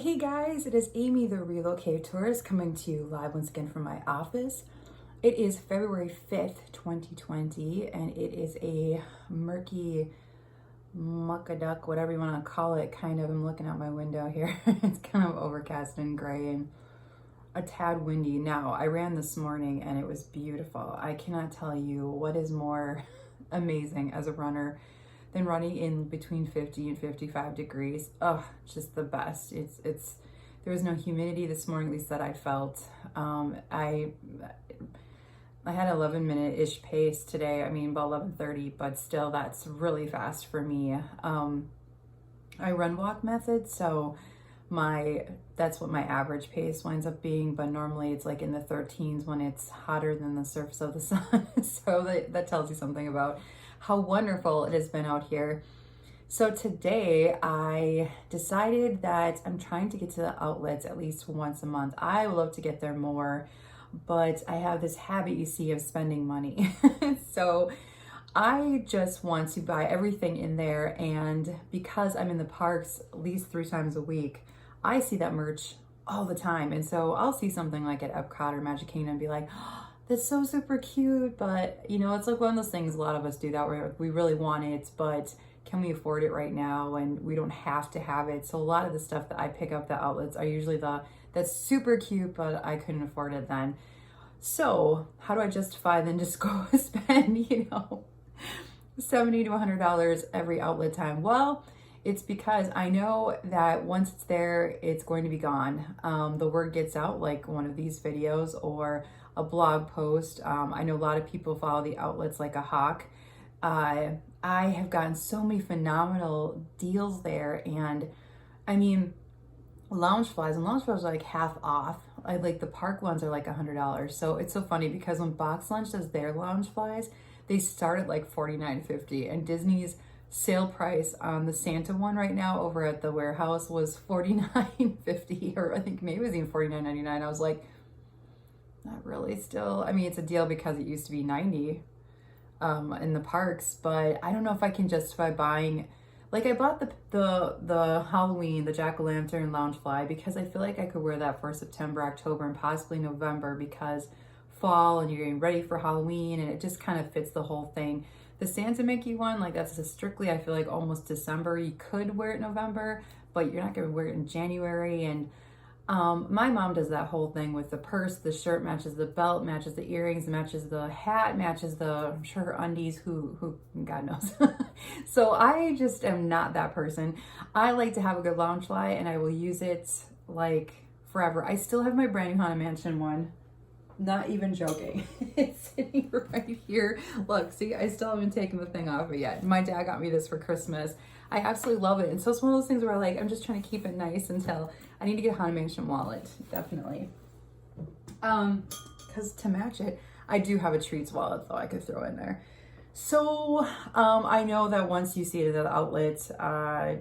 Hey guys, it is Amy the Relocator coming to you live once again from my office. It is February 5th, 2020, and it is a murky muckaduck, whatever you want to call it, kind of. I'm looking out my window here. It's kind of overcast and gray and a tad windy. Now, I ran this morning and it was beautiful. I cannot tell you what is more amazing as a runner than running in between 50 and 55 degrees. Oh, just the best. There was no humidity this morning, at least that I felt. I had 11-minute-ish pace today. I mean, about 11:30, but still that's really fast for me. I run walk method, so that's what my average pace winds up being, but normally it's like in the 13s when it's hotter than the surface of the sun. So that tells you something about how wonderful it has been out here. So today I decided that I'm trying to get to the outlets at least once a month. I would love to get there more, but I have this habit, you see, of spending money. So I just want to buy everything in there, and because I'm in the parks at least 3 times a week, I see that merch all the time. And so I'll see something like at Epcot or Magic Kingdom and be like, oh, that's so super cute, but you know, it's like one of those things, a lot of us do that where we really want it, but can we afford it right now? And we don't have to have it. So a lot of the stuff that I pick up the outlets are usually that's super cute, but I couldn't afford it then. So how do I justify then just go spend, $70 to $100 every outlet time? Well, it's because I know that once it's there, it's going to be gone. The word gets out, like one of these videos or a blog post. I know a lot of people follow the outlets like a hawk. I have gotten so many phenomenal deals there, and I mean, Loungeflies are like half off. I like the park ones are like $100. So it's so funny because when Box Lunch does their Loungeflies, they start at like $49.50, and Disney's sale price on the Santa one right now over at the warehouse was $49.50, or I think maybe it was even $49.99. I was like, not really still. I mean, it's a deal because it used to be $90 in the parks, but I don't know if I can justify buying. Like I bought the Halloween, the Jack-o'-lantern Loungefly because I feel like I could wear that for September, October, and possibly November because fall and you're getting ready for Halloween, and it just kind of fits the whole thing. The Santa Mickey one, like that's strictly, I feel like almost December. You could wear it in November, but you're not going to wear it in January. And my mom does that whole thing with the purse, the shirt matches the belt, matches the earrings, matches the hat, matches I'm sure her undies, who God knows. So I just am not that person. I like to have a good Loungefly, and I will use it like forever. I still have my brand new Haunted Mansion one. Not even joking. It's sitting right here. Look, see, I still haven't taken the thing off it yet. My dad got me this for Christmas. I absolutely love it. And so it's one of those things where like, I'm just trying to keep it nice until I need to get a Haunted Mansion wallet. Definitely. Because to match it, I do have a Treats wallet though I could throw in there. So I know that once you see it at the outlet,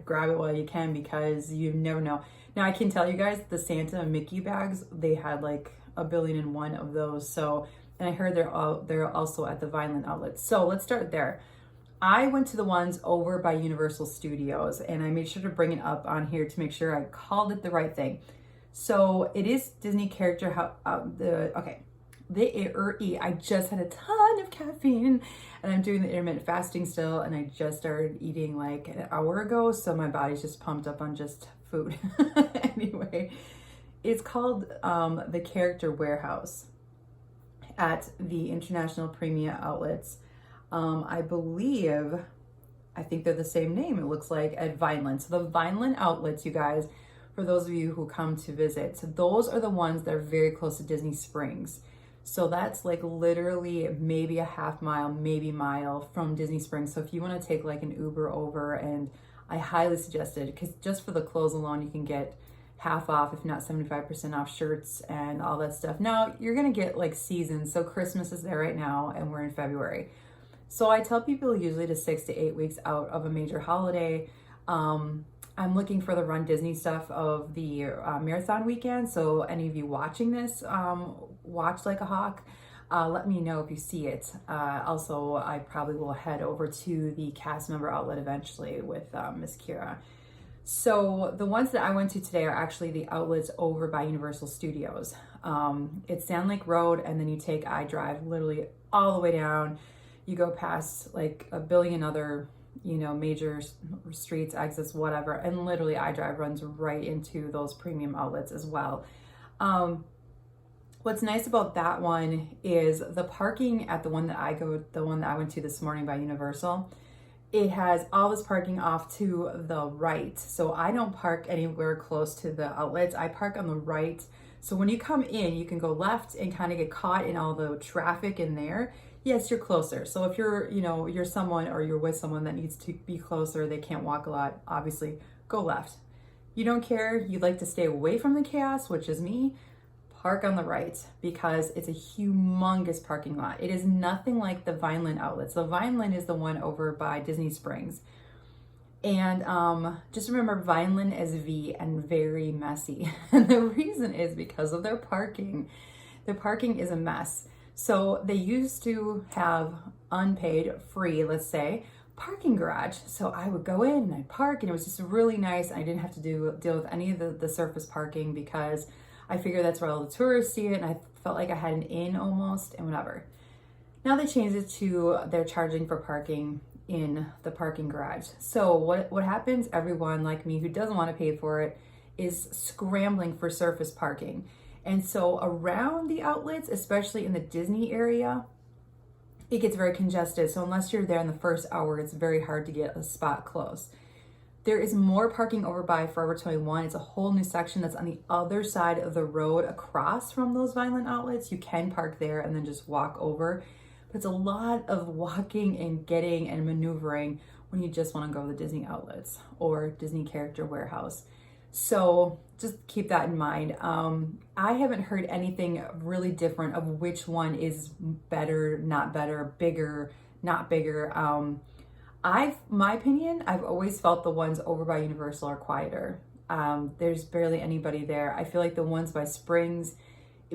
grab it while you can because you never know. Now I can tell you guys the Santa and Mickey bags, they had like 1,000,001 of those. So, and I heard they're also at the Vineland outlet. So let's start there. I went to the ones over by Universal Studios, and I made sure to bring it up on here to make sure I called it the right thing. So it is Disney character. I just had a ton of caffeine, and I'm doing the intermittent fasting still, and I just started eating like an hour ago, so my body's just pumped up on just food. Anyway, it's called the Character Warehouse at the International Premium Outlets. I think they're the same name, it looks like, at Vineland. So the Vineland outlets, you guys, for those of you who come to visit, so those are the ones that are very close to Disney Springs. So that's like literally maybe a half mile, maybe mile from Disney Springs. So if you want to take like an Uber over, and I highly suggest it because just for the clothes alone, you can get half off, if not 75% off shirts and all that stuff. Now you're going to get like seasons. So Christmas is there right now and we're in February. So I tell people usually to 6 to 8 weeks out of a major holiday. I'm looking for the Run Disney stuff of the marathon weekend. So any of you watching this, watch Like a Hawk, let me know if you see it. Also, I probably will head over to the cast member outlet eventually with Miss Kira. So the ones that I went to today are actually the outlets over by Universal Studios. It's Sand Lake Road, and then you take iDrive literally all the way down. You go past like a billion other, major streets, exits, whatever, and literally iDrive runs right into those premium outlets as well. What's nice about that one is the parking at the one that I went to this morning by Universal. It has all this parking off to the right. So I don't park anywhere close to the outlets. I park on the right. So when you come in, you can go left and kind of get caught in all the traffic in there. Yes, you're closer. So if you're someone or you're with someone that needs to be closer, they can't walk a lot, obviously, go left. You don't care, you'd like to stay away from the chaos, which is me, park on the right, because it's a humongous parking lot. It is nothing like the Vineland outlets. The Vineland is the one over by Disney Springs. And just remember Vineland as V and very messy. And the reason is because of their parking. Their parking is a mess. So they used to have unpaid, free, let's say, parking garage. So I would go in and I'd park, and it was just really nice. I didn't have to deal with any of the surface parking, because I figured that's where all the tourists see it, and I felt like I had an in almost, and whatever. Now they changed it to they're charging for parking in the parking garage. So what happens, everyone like me who doesn't want to pay for it is scrambling for surface parking. And so around the outlets, especially in the Disney area, it gets very congested. So unless you're there in the first hour, it's very hard to get a spot close. There is more parking over by Forever 21. It's a whole new section that's on the other side of the road across from those Vineland outlets. You can park there and then just walk over. But it's a lot of walking and getting and maneuvering when you just want to go to the Disney outlets or Disney Character Warehouse. So just keep that in mind. I haven't heard anything really different of which one is better, not better, bigger, not bigger. My opinion, I've always felt the ones over by Universal are quieter. There's barely anybody there. I feel like the ones by Springs,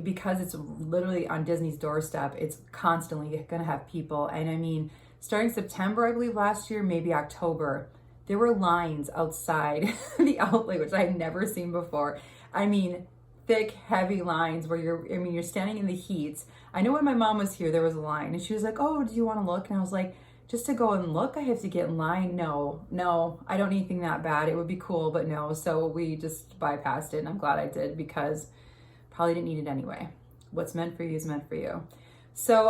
because it's literally on Disney's doorstep, it's constantly gonna have people. And I mean, starting September, I believe last year, maybe October, there were lines outside the outlet, which I had never seen before. I mean, thick, heavy lines where you're standing in the heat. I know when my mom was here, there was a line, and she was like, "Oh, do you want to look?" And I was like, just to go and look, I have to get in line? No, I don't need anything that bad. It would be cool, but no. So we just bypassed it, and I'm glad I did, because probably didn't need it anyway. What's meant for you is meant for you. So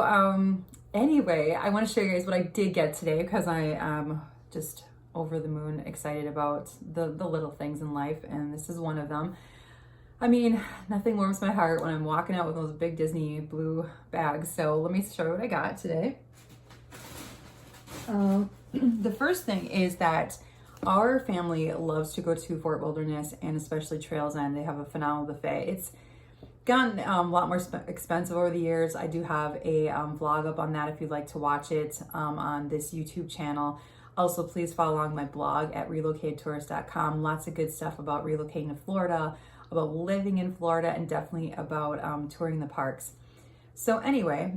anyway, I want to show you guys what I did get today, because I am just over the moon excited about the little things in life, and this is one of them. I mean, nothing warms my heart when I'm walking out with those big Disney blue bags. So let me show you what I got today. The first thing is that our family loves to go to Fort Wilderness, and especially Trails End. They have a phenomenal buffet. It's gotten a lot more expensive over the years. I do have a vlog up on that if you'd like to watch it on this YouTube channel. Also, please follow along my blog at relocatedtourist.com. Lots of good stuff about relocating to Florida, about living in Florida, and definitely about touring the parks. So anyway,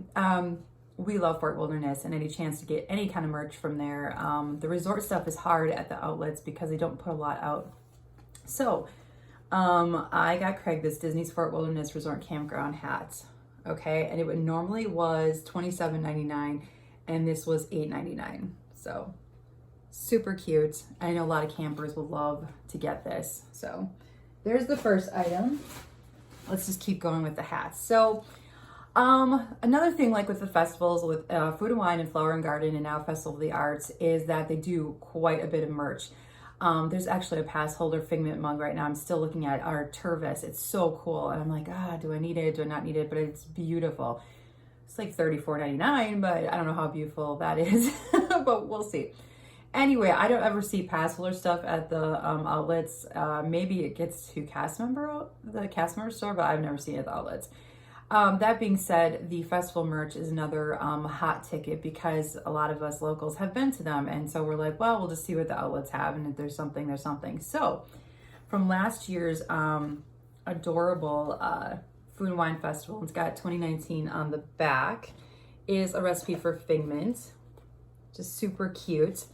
we love Fort Wilderness, and any chance to get any kind of merch from there. The resort stuff is hard at the outlets because they don't put a lot out. So I got Craig this Disney's Fort Wilderness Resort Campground hat. Okay, and it normally was $27.99, and this was $8.99. So super cute. I know a lot of campers would love to get this. So there's the first item. Let's just keep going with the hats. So another thing, like with the festivals, with Food and Wine and Flower and Garden, and now Festival of the Arts, is that they do quite a bit of merch. There's actually a pass holder Figment mug right now. I'm still looking at our Tervis. It's so cool. And I'm like, do I need it? Do I not need it? But it's beautiful. It's like $34.99, but I don't know how beautiful that is, but we'll see. Anyway, I don't ever see pass holder stuff at the outlets. Maybe it gets to the cast member store, but I've never seen it at the outlets. That being said, the festival merch is another hot ticket, because a lot of us locals have been to them. And so we're like, well, we'll just see what the outlets have. And if there's something, there's something. So from last year's adorable Food and Wine Festival, it's got 2019 on the back, is a recipe for Figment. Just super cute.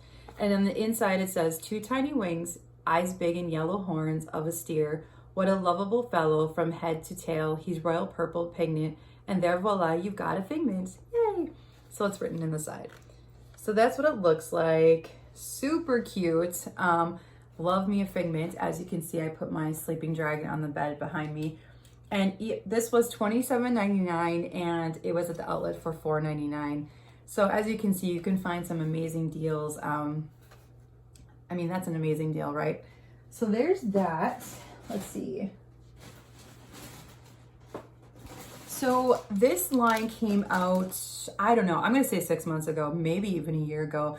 And on the inside, it says 2 tiny wings, eyes big and yellow horns of a steer. What a lovable fellow from head to tail. He's royal purple pigment, and there voila, you've got a figment. Yay! So it's written in the side. So that's what it looks like. Super cute. Love me a figment. As you can see, I put my sleeping dragon on the bed behind me. And this was $27.99 and it was at the outlet for $4.99. So as you can see, you can find some amazing deals. I mean, that's an amazing deal, right? So there's that. Let's see. So this line came out, I don't know, I'm gonna say 6 months ago, maybe even a year ago.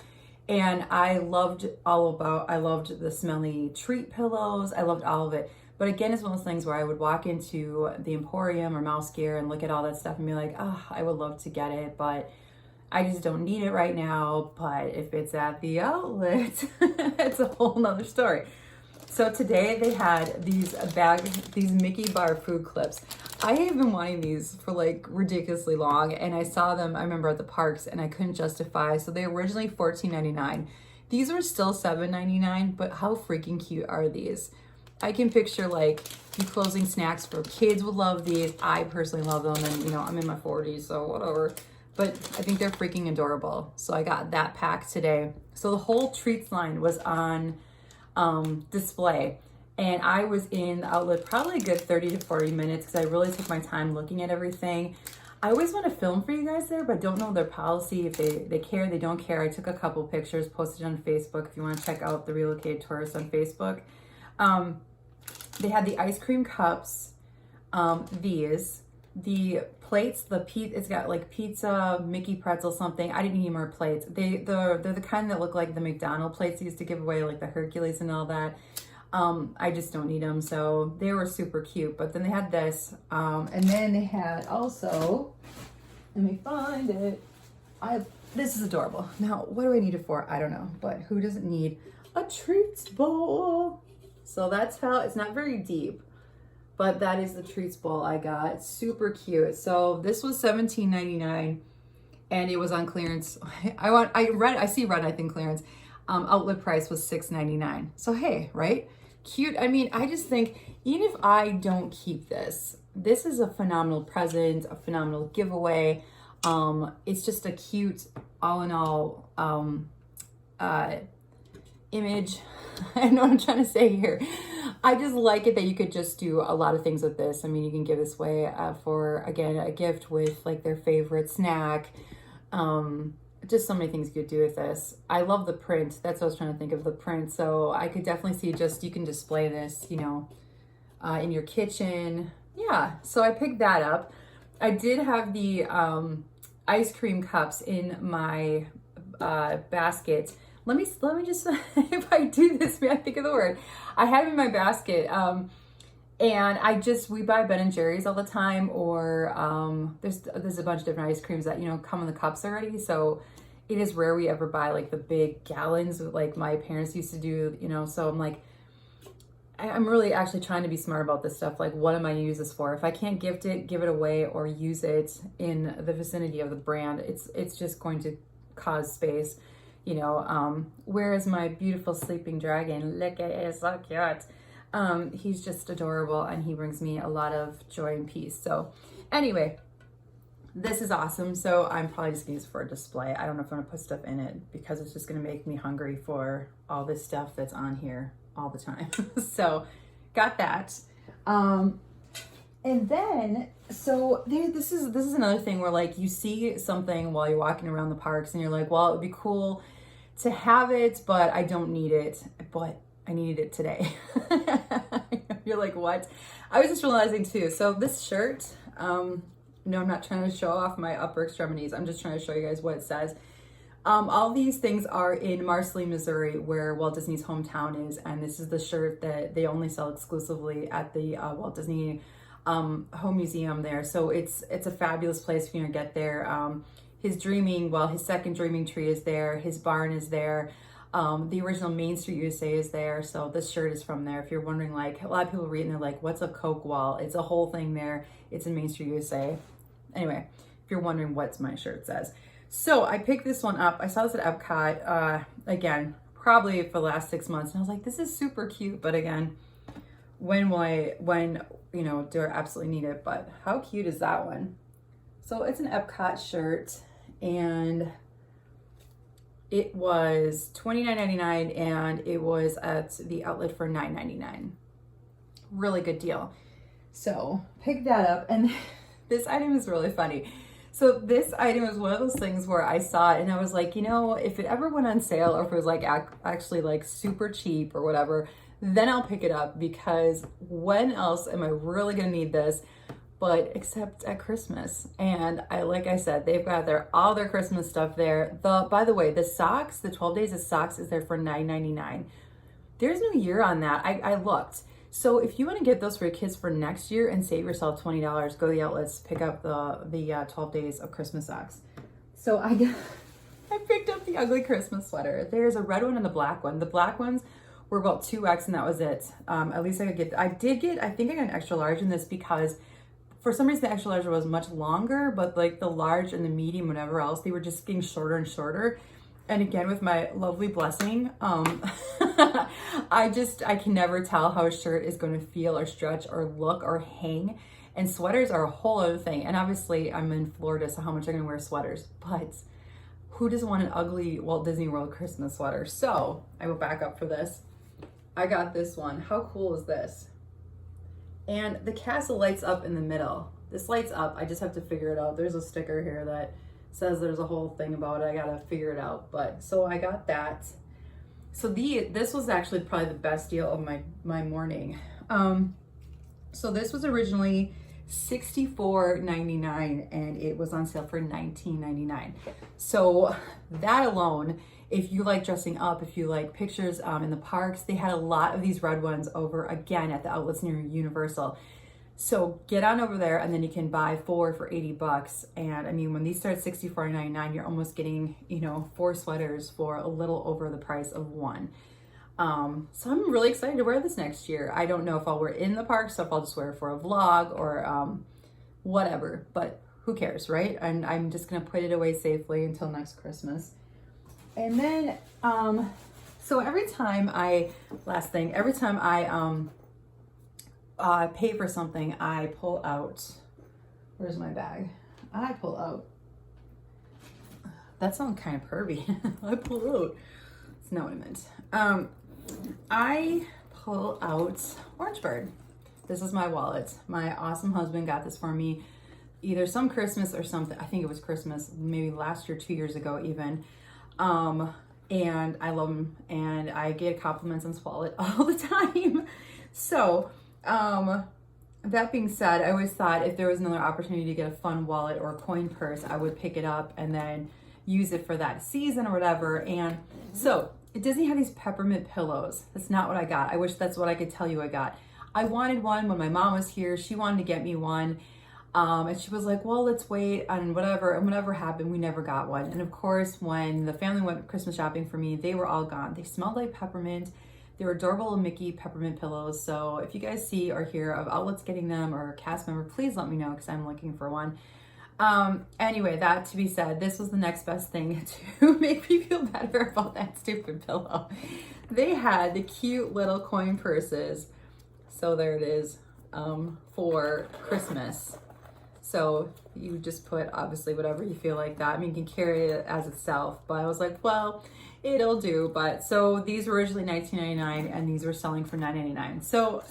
And I loved the smelly treat pillows. I loved all of it. But again, it's one of those things where I would walk into the Emporium or Mouse Gear and look at all that stuff and be like, oh, I would love to get it, but I just don't need it right now. But if it's at the outlet, it's a whole nother story. So today they had these Mickey bar food clips. I have been wanting these for like ridiculously long, and I saw them, I remember, at the parks, and I couldn't justify. So they were originally $14.99. These were still $7.99, but how freaking cute are these? I can picture like you closing snacks for kids would love these. I personally love them, and you know, I'm in my 40s, so whatever. But I think they're freaking adorable. So I got that pack today. So the whole treats line was on display. And I was in the outlet probably a good 30 to 40 minutes because I really took my time looking at everything. I always want to film for you guys there, but don't know their policy. If they care, they don't care. I took a couple pictures, posted on Facebook if you want to check out the Relocated Tourist on Facebook. They had the ice cream cups, the plates, it's got like pizza, Mickey pretzel, something. I didn't need more plates. They're the kind that look like the McDonald's plates they used to give away, like the Hercules and all that. I just don't need them, so they were super cute. But then they had this, and then they had also, let me find it. This is adorable. Now, what do I need it for? I don't know, but who doesn't need a treats bowl? So that's how, it's not very deep, but that is the treats bowl I got. It's super cute. So this was $17.99 and it was on clearance. I see red, I think clearance. Outlet price was $6.99. So hey, right? Cute. I mean, I just think even if I don't keep this, this is a phenomenal present, a phenomenal giveaway. It's just a cute, all in all, image. I know what I'm trying to say here. I just like it that you could just do a lot of things with this. I mean, you can give this away for, again, a gift with like their favorite snack. Just so many things you could do with this. I love the print. That's what I was trying to think of, the print. So I could definitely see you can display this, you know, in your kitchen. Yeah, so I picked that up. I did have the ice cream cups in my basket. Let me just, if I do this, may I think of the word. I have it in my basket. And we buy Ben & Jerry's all the time, or there's a bunch of different ice creams that, you know, come in the cups already. So it is rare we ever buy like the big gallons like my parents used to do, you know. So I'm like, I'm really actually trying to be smart about this stuff. Like, what am I gonna use this for? If I can't gift it, give it away, or use it in the vicinity of the brand, it's just going to cause space, you know. Where is my beautiful sleeping dragon? Look at it, it's so cute. He's just adorable, and he brings me a lot of joy and peace. So anyway, this is awesome. So I'm probably just gonna use it for a display. I don't know if I'm gonna put stuff in it because it's just gonna make me hungry for all this stuff that's on here all the time. So got that. And then, so this is another thing where like you see something while you're walking around the parks and you're like, well, it would be cool to have it, but I don't need it, but I needed it today. You're like, what? I was just realizing too. So this shirt, no, I'm not trying to show off my upper extremities. I'm just trying to show you guys what it says. All these things are in Marceline, Missouri, where Walt Disney's hometown is. And this is the shirt that they only sell exclusively at the Walt Disney Home Museum there. So it's a fabulous place if you're gonna get there. His second dreaming tree is there. His barn is there. The original Main Street USA is there. So this shirt is from there. If you're wondering, like, a lot of people read and they're like, what's a Coke wall? It's a whole thing there. It's in Main Street USA. Anyway, if you're wondering what my shirt says. So I picked this one up. I saw this at Epcot. Again, probably for the last 6 months. And I was like, this is super cute. But again, when, you know, do I absolutely need it? But how cute is that one? So it's an Epcot shirt, and it was $29.99, and it was at the outlet for $9.99. Really good deal. So pick that up, and this item is really funny. So this item is one of those things where I saw it and I was like, you know, if it ever went on sale, or if it was like actually like super cheap or whatever, then I'll pick it up, because when else am I really gonna need this? But except at Christmas. And like I said, they've got all their Christmas stuff there. By the way, the socks, the 12 days of socks is there for $9.99. There's no year on that. I looked. So if you want to get those for your kids for next year and save yourself $20, go to the outlets, pick up the 12 days of Christmas socks. So I picked up the ugly Christmas sweater. There's a red one and the black one. The black ones were about 2X, and that was it. At least I think I got an extra large in this, because for some reason the extra large was much longer, but like the large and the medium, whatever else, they were just getting shorter and shorter. And again, with my lovely blessing, I can never tell how a shirt is going to feel or stretch or look or hang. And sweaters are a whole other thing. And obviously I'm in Florida, so how much am I going to wear sweaters? But who doesn't want an ugly Walt Disney World Christmas sweater? So I will back up for this. I got this one. How cool is this? And the castle lights up in the middle. This lights up. I just have to figure it out. There's a sticker here that says there's a whole thing about it. I gotta figure it out. But so I got that. So this was actually probably the best deal of my morning. So this was originally $64.99, and it was on sale for $19.99. So that alone, if you like dressing up, if you like pictures in the parks, they had a lot of these red ones over again at the outlets near Universal. So get on over there, and then you can buy 4 for $80. And I mean, when these start at $64.99, you're almost getting, you know, 4 sweaters for a little over the price of 1. So I'm really excited to wear this next year. I don't know if I'll wear it in the park, so if I'll just wear it for a vlog or whatever, but who cares, right? And I'm just gonna put it away safely until next Christmas. And then, so every time I pay for something, I pull out, where's my bag? I pull out, that sounds kind of pervy. I pull out, it's not what I meant. I pull out Orange Bird. This is my wallet. My awesome husband got this for me either some Christmas or something. I think it was Christmas, maybe last year, 2 years ago even. And I love him, and I get compliments on his wallet all the time. So, that being said, I always thought if there was another opportunity to get a fun wallet or a coin purse, I would pick it up and then use it for that season or whatever. And so Disney had these peppermint pillows. That's not what I got. I wish that's what I could tell you I got. I wanted one when my mom was here. She wanted to get me one. And she was like, well, let's wait and whatever. And whatever happened, we never got one. And of course, when the family went Christmas shopping for me, they were all gone. They smelled like peppermint. They were adorable little Mickey peppermint pillows. So if you guys see or hear of outlets getting them or a cast member, please let me know, because I'm looking for one. Anyway, that to be said, this was the next best thing to make me feel better about that stupid pillow. They had the cute little coin purses. So there it is, for Christmas. So you just put obviously whatever you feel like that. I mean, you can carry it as itself, but I was like, well, it'll do. But so these were originally $19.99 and these were selling for $9.99. So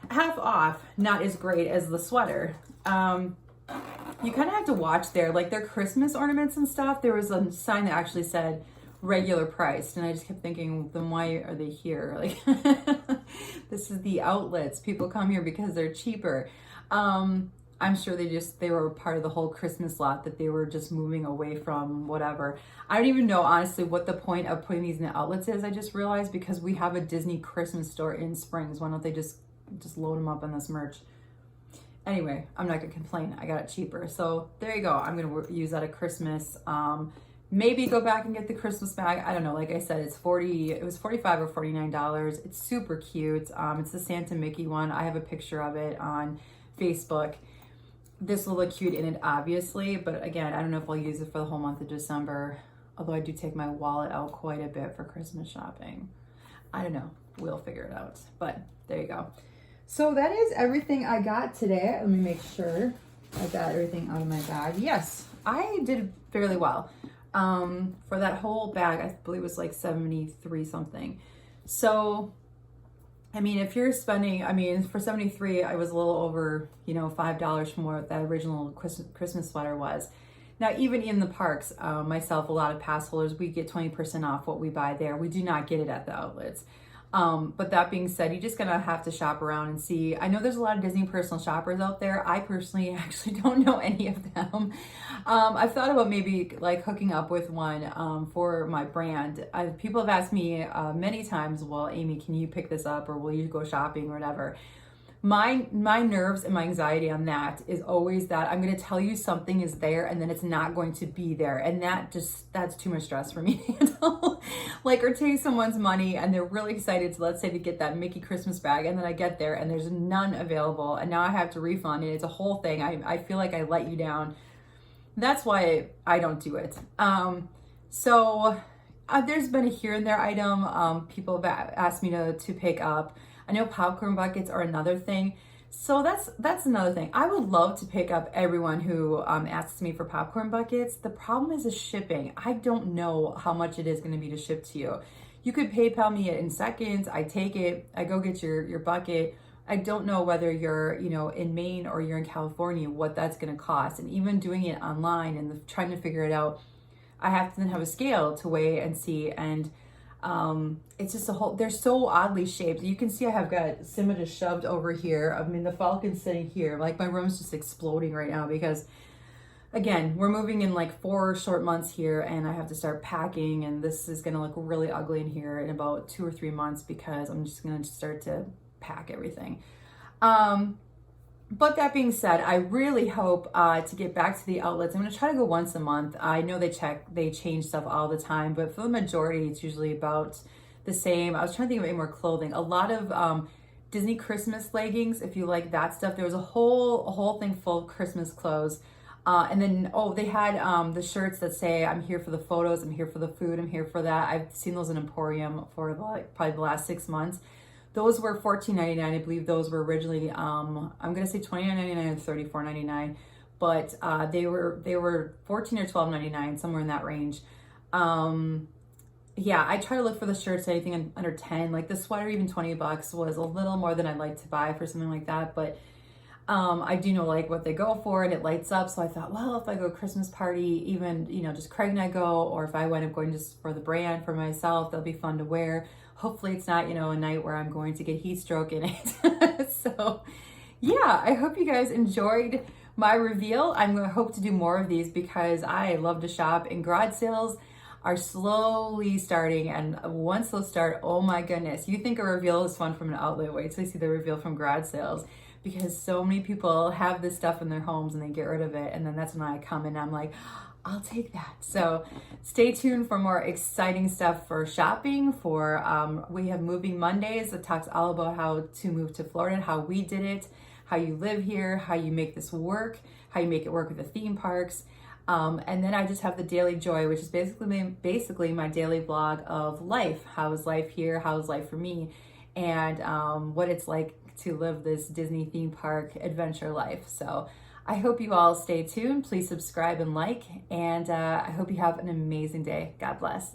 half off, not as great as the sweater. You kind of have to watch there, like their Christmas ornaments and stuff. There was a sign that actually said regular priced, and I just kept thinking, then why are they here? Like, this is the outlets. People come here because they're cheaper. I'm sure they were part of the whole Christmas lot that they were just moving away from, whatever. I don't even know, honestly, what the point of putting these in the outlets is. I just realized, because we have a Disney Christmas store in Springs. Why don't they just load them up on this merch? Anyway, I'm not gonna complain. I got it cheaper. So there you go. I'm gonna use that at Christmas. Maybe go back and get the Christmas bag. I don't know. Like I said, it was $45 or $49. It's super cute. It's the Santa Mickey one. I have a picture of it on Facebook. This will look cute in it, obviously, but again, I don't know if I'll use it for the whole month of December. Although I do take my wallet out quite a bit for Christmas shopping. I don't know. We'll figure it out. But there you go. So that is everything I got today. Let me make sure I got everything out of my bag. Yes, I did fairly well. For that whole bag, I believe it was like 73 something. So, I mean, if you're spending, I mean, for 73, I was a little over, $5 from what that original Christmas sweater was. Now, even in the parks, myself, a lot of pass holders, we get 20% off what we buy there. We do not get it at the outlets. But that being said, you're just gonna have to shop around and see. I know there's a lot of Disney personal shoppers out there. I personally actually don't know any of them. I've thought about maybe like hooking up with one for my brand. People have asked me many times, well, Amy, can you pick this up or will you go shopping or whatever? My nerves and my anxiety on that is always that I'm going to tell you something is there and then it's not going to be there. And that's too much stress for me to handle. Like, or take someone's money and they're really excited to, let's say, to get that Mickey Christmas bag. And then I get there and there's none available. And now I have to refund it. It's a whole thing. I feel like I let you down. That's why I don't do it. There's been a here and there item people have asked me to pick up. I know popcorn buckets are another thing. So that's another thing. I would love to pick up everyone who asks me for popcorn buckets. The problem is the shipping. I don't know how much it is going to be to ship to you. You could PayPal me it in seconds. I take it. I go get your bucket. I don't know whether you're, in Maine or you're in California, what that's going to cost. And even doing it online and trying to figure it out, I have to then have a scale to weigh and see. And it's just they're so oddly shaped. You can see I have got Simba just shoved over here. I mean, the Falcon's sitting here. Like, my room's just exploding right now because, again, we're moving in like 4 short months here and I have to start packing, and this is going to look really ugly in here in about 2 or 3 months because I'm just going to start to pack everything. But that being said, I really hope to get back to the outlets. I'm going to try to go once a month. I know they change stuff all the time, but for the majority, it's usually about the same. I was trying to think of any more clothing. A lot of Disney Christmas leggings, if you like that stuff. There was a whole thing full of Christmas clothes. And then, they had the shirts that say, I'm here for the photos, I'm here for the food, I'm here for that. I've seen those in Emporium for probably the last 6 months. Those were $14.99. I believe those were originally, I'm going to say $29.99 and $34.99, but they were $14 or $12.99, somewhere in that range. Yeah, I try to look for the shirts, anything under 10, like the sweater, even $20 was a little more than I'd like to buy for something like that. But I do know like what they go for and it lights up. So I thought, well, if I go Christmas party, even, just Craig and I go, or if I wind up going just for the brand for myself, they'll be fun to wear. Hopefully it's not, a night where I'm going to get heat stroke in it. So yeah, I hope you guys enjoyed my reveal. I'm going to hope to do more of these because I love to shop, and garage sales are slowly starting. And once those start, oh my goodness, you think a reveal is fun from an outlet, wait till you see the reveal from garage sales, because so many people have this stuff in their homes and they get rid of it. And then that's when I come and I'm like, I'll take that. So stay tuned for more exciting stuff for shopping. We have Moving Mondays that talks all about how to move to Florida, how we did it, how you live here, how you make this work, how you make it work with the theme parks. And then I just have the Daily Joy, which is basically my daily vlog of life. How is life here? How is life for me? And what it's like to live this Disney theme park adventure life. So I hope you all stay tuned. Please subscribe and like, and I hope you have an amazing day. God bless.